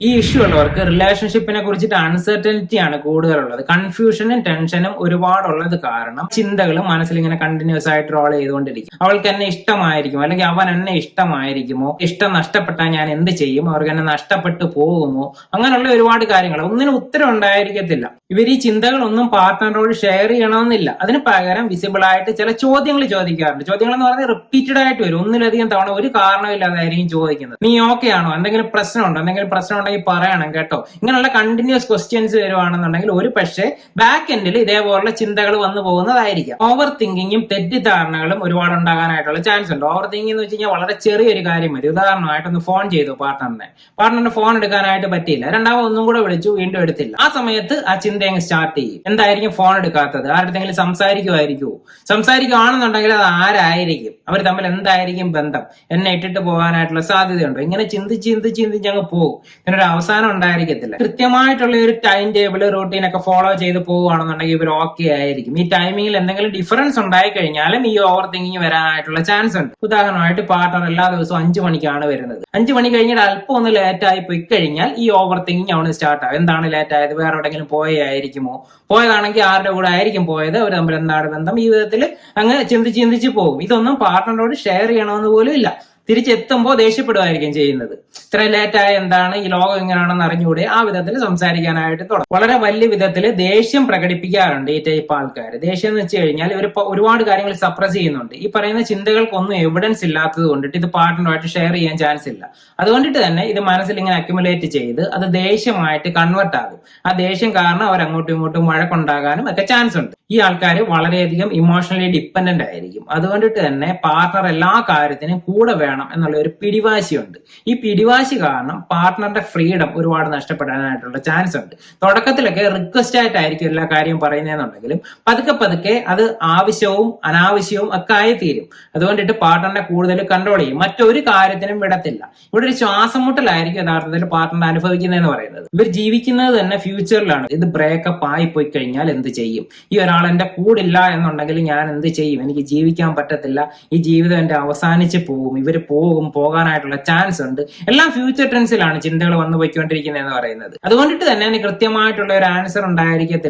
ഈ ഇഷ്യൂ ഉള്ളവർക്ക് റിലേഷൻഷിപ്പിനെ കുറിച്ചിട്ട് അൺസർട്ടനിറ്റി ആണ് കൂടുതലുള്ളത്. കൺഫ്യൂഷനും ടെൻഷനും ഒരുപാടുള്ളത് കാരണം ചിന്തകളും മനസ്സിൽ ഇങ്ങനെ കണ്ടിന്യൂസ് ആയിട്ട് റോൾ ചെയ്തുകൊണ്ടിരിക്കും. അവൾക്ക് എന്നെ ഇഷ്ടമായിരിക്കും, അല്ലെങ്കിൽ അവൻ എന്നെ ഇഷ്ടമായിരിക്കുമോ, ഇഷ്ടം നഷ്ടപ്പെട്ടാൽ ഞാൻ എന്ത് ചെയ്യും, അവർക്ക് എന്നെ നഷ്ടപ്പെട്ടു പോകുമോ, അങ്ങനെയുള്ള ഒരുപാട് കാര്യങ്ങൾ. ഒന്നിനും ഉത്തരം ഉണ്ടായിരിക്കത്തില്ല. ഇവർ ഈ ചിന്തകളൊന്നും പാർട്ട്ണറോട് ഷെയർ ചെയ്യണമെന്നില്ല. അതിന് പകരം വിസിബിൾ ആയിട്ട് ചില ചോദ്യങ്ങൾ ചോദിക്കാറുണ്ട്. ചോദ്യങ്ങൾ എന്ന് പറഞ്ഞാൽ റിപ്പീറ്റഡ് ആയിട്ട് വരും, ഒന്നിലധികം തവണ ഒരു കാരണമില്ലാതായിരിക്കും ചോദിക്കുന്നത്. നീ ഓക്കെ ആണോ, എന്തെങ്കിലും പ്രശ്നമുണ്ടോ, എന്തെങ്കിലും പ്രശ്നം ഉണ്ടെങ്കിൽ പറയണം കേട്ടോ. ഇങ്ങനെയുള്ള കണ്ടിന്യൂസ് ക്വസ്റ്റ്യൻസ് വരുവാണെന്നുണ്ടെങ്കിൽ ഒരു പക്ഷേ ബാക്ക് എൻഡിൽ ഇതേപോലുള്ള ചിന്തകൾ വന്നു പോകുന്നതായിരിക്കാം. ഓവർ തിങ്കിങ്ങും തെറ്റിദ്ധാരണകളും ഒരുപാട് ഉണ്ടാകാനായിട്ടുള്ള ചാൻസ് ഉണ്ട്. ഓവർ തിങ്കിങ് എന്ന് വെച്ച് കഴിഞ്ഞാൽ വളരെ ചെറിയൊരു കാര്യം മതി. ഉദാഹരണമായിട്ടൊന്ന് ഫോൺ ചെയ്തു പാർട്ട്ണറിന്റെ ഫോൺ എടുക്കാനായിട്ട് പറ്റിയില്ല, രണ്ടാമത് ഒന്നും കൂടെ വിളിച്ചു, വീണ്ടും എടുത്തില്ല. ആ സമയത്ത് ആ ചിന്ത അങ്ങ് സ്റ്റാർട്ട് ചെയ്യും. എന്തായിരിക്കും ഫോൺ എടുക്കാത്തത്, ആരുടെങ്കിലും സംസാരിക്കുവാണെന്നുണ്ടെങ്കിൽ അത് ആരായിരിക്കും, അവർ തമ്മിൽ എന്തായിരിക്കും ബന്ധം, എന്നെ ഇട്ടിട്ട് പോകാനായിട്ടുള്ള സാധ്യതയുണ്ടോ, ഇങ്ങനെ ചിന്തിച്ച് അങ്ങ് പോകും. ഇതിനൊരു അവസാനം ഉണ്ടായിരിക്കത്തില്ല. കൃത്യമായിട്ടുള്ള ഒരു ടൈം ടേബിൾ റൂട്ടീൻ ഒക്കെ ഫോളോ ചെയ്ത് പോവുകയാണെന്നുണ്ടെങ്കിൽ ഇവർ ഓക്കെ ആയിരിക്കും. ഈ ടൈമിങ്ങിൽ എന്തെങ്കിലും ഡിഫറൻസ് ഉണ്ടായി കഴിഞ്ഞാലും ഈ ഓവർ തിങ്കിങ് വരാനായിട്ടുള്ള ചാൻസ് ഉണ്ട്. ഉദാഹരണമായിട്ട് പാർട്ണർ എല്ലാ ദിവസവും 5 മണിക്കാണ് വരുന്നത്. 5 മണി കഴിഞ്ഞിട്ട് അല്പം ഒന്ന് ലേറ്റ് ആയി പോയി കഴിഞ്ഞാൽ ഈ ഓവർ തിങ്കിങ് അവിടെ സ്റ്റാർട്ട് ആവും. എന്താണ് ലേറ്റ് ആയത്, വേറെ എവിടെയെങ്കിലും പോയായിരിക്കുമോ, പോയതാണെങ്കിൽ ആരുടെ കൂടെ ആയിരിക്കും പോയത്, അവർ തമ്മിൽ എന്താണ് ബന്ധം, ഈ വിധത്തിൽ അങ്ങ് ചിന്തിച്ച് പോകും. ഇതൊന്നും പാർട്ണറോട് ഷെയർ ചെയ്യണമെന്ന് പോലും ഇല്ല. തിരിച്ചെത്തുമ്പോൾ ദേഷ്യപ്പെടുമായിരിക്കും ചെയ്യുന്നത്. ഇത്ര ലേറ്റായ എന്താണ്, ഈ ലോകം എങ്ങനെയാണെന്ന് അറിഞ്ഞുകൂടെ, ആ വിധത്തിൽ സംസാരിക്കാനായിട്ട് തുടങ്ങും. വളരെ വലിയ വിധത്തിൽ ദേഷ്യം പ്രകടിപ്പിക്കാറുണ്ട് ഈ ടൈപ്പ് ആൾക്കാർ. ദേഷ്യം എന്ന് വെച്ച് കഴിഞ്ഞാൽ ഇവർ ഒരുപാട് കാര്യങ്ങൾ സപ്രസ് ചെയ്യുന്നുണ്ട്. ഈ പറയുന്ന ചിന്തകൾക്കൊന്നും എവിഡൻസ് ഇല്ലാത്തത് കൊണ്ടിട്ട് ഇത് പാർട്ട്ണറുമായിട്ട് ഷെയർ ചെയ്യാൻ ചാൻസ് ഇല്ല. അതുകൊണ്ടിട്ട് തന്നെ ഇത് മനസ്സിൽ ഇങ്ങനെ അക്യുമുലേറ്റ് ചെയ്ത് അത് ദേഷ്യമായിട്ട് കൺവേർട്ട് ആകും. ആ ദേഷ്യം കാരണം അവർ അങ്ങോട്ടും ഇങ്ങോട്ടും വഴക്കുണ്ടാകാനും ഒക്കെ ചാൻസ് ഉണ്ട്. ഈ ആൾക്കാർ വളരെയധികം ഇമോഷണലി ഡിപ്പെൻഡന്റ് ആയിരിക്കും. അതുകൊണ്ടിട്ട് തന്നെ പാർട്ട്ണർ എല്ലാ കാര്യത്തിനും കൂടെ വേണം എന്നുള്ള ഒരു പിടിവാശിയുണ്ട്. ഈ പിടിവാശി കാരണം പാർട്ട്ണറുടെ ഫ്രീഡം ഒരുപാട് നഷ്ടപ്പെടാനായിട്ടുള്ള ചാൻസ് ഉണ്ട്. തുടക്കത്തിലൊക്കെ റിക്വസ്റ്റ് ആയിട്ടായിരിക്കും എല്ലാ കാര്യവും പറയുന്നതെന്നുണ്ടെങ്കിലും പതുക്കെ അത് ആവശ്യവും അനാവശ്യവും ഒക്കെ ആയി തീരും. അതുകൊണ്ടിട്ട് പാർട്ട്ണറിനെ കൂടുതൽ കൺട്രോൾ ചെയ്യും, മറ്റൊരു കാര്യത്തിനും വിടത്തില്ല. ഇവിടെ ഒരു ശ്വാസം മുട്ടലായിരിക്കും യഥാർത്ഥത്തിൽ പാർട്ട്ണർ അനുഭവിക്കുന്നതെന്ന് പറയുന്നത്. ഇവർ ജീവിക്കുന്നത് തന്നെ ഫ്യൂച്ചറിലാണ്. ഇത് ബ്രേക്കപ്പ് ആയി പോയി കഴിഞ്ഞാൽ എന്ത് ചെയ്യും, ഈ ഒരാൾ എന്റെ കൂടില്ല എന്നുണ്ടെങ്കിൽ ഞാൻ എന്ത് ചെയ്യും, എനിക്ക് ജീവിക്കാൻ പറ്റത്തില്ല, ഈ ജീവിതം എന്റെ അവസാനിച്ച് പോകും, ഇവർ പോകാനായിട്ടുള്ള ചാൻസ് ഉണ്ട്. എല്ലാം ഫ്യൂച്ചർ ടെൻസിലാണ് ചിന്തകൾ വന്നു പോയിക്കൊണ്ടിരിക്കുന്നത് എന്ന് പറയുന്നത്. അതുകൊണ്ടിട്ട് തന്നെ കൃത്യമായിട്ടുള്ള ഒരു ആൻസർ ഉണ്ടായിരിക്കത്തില്ല.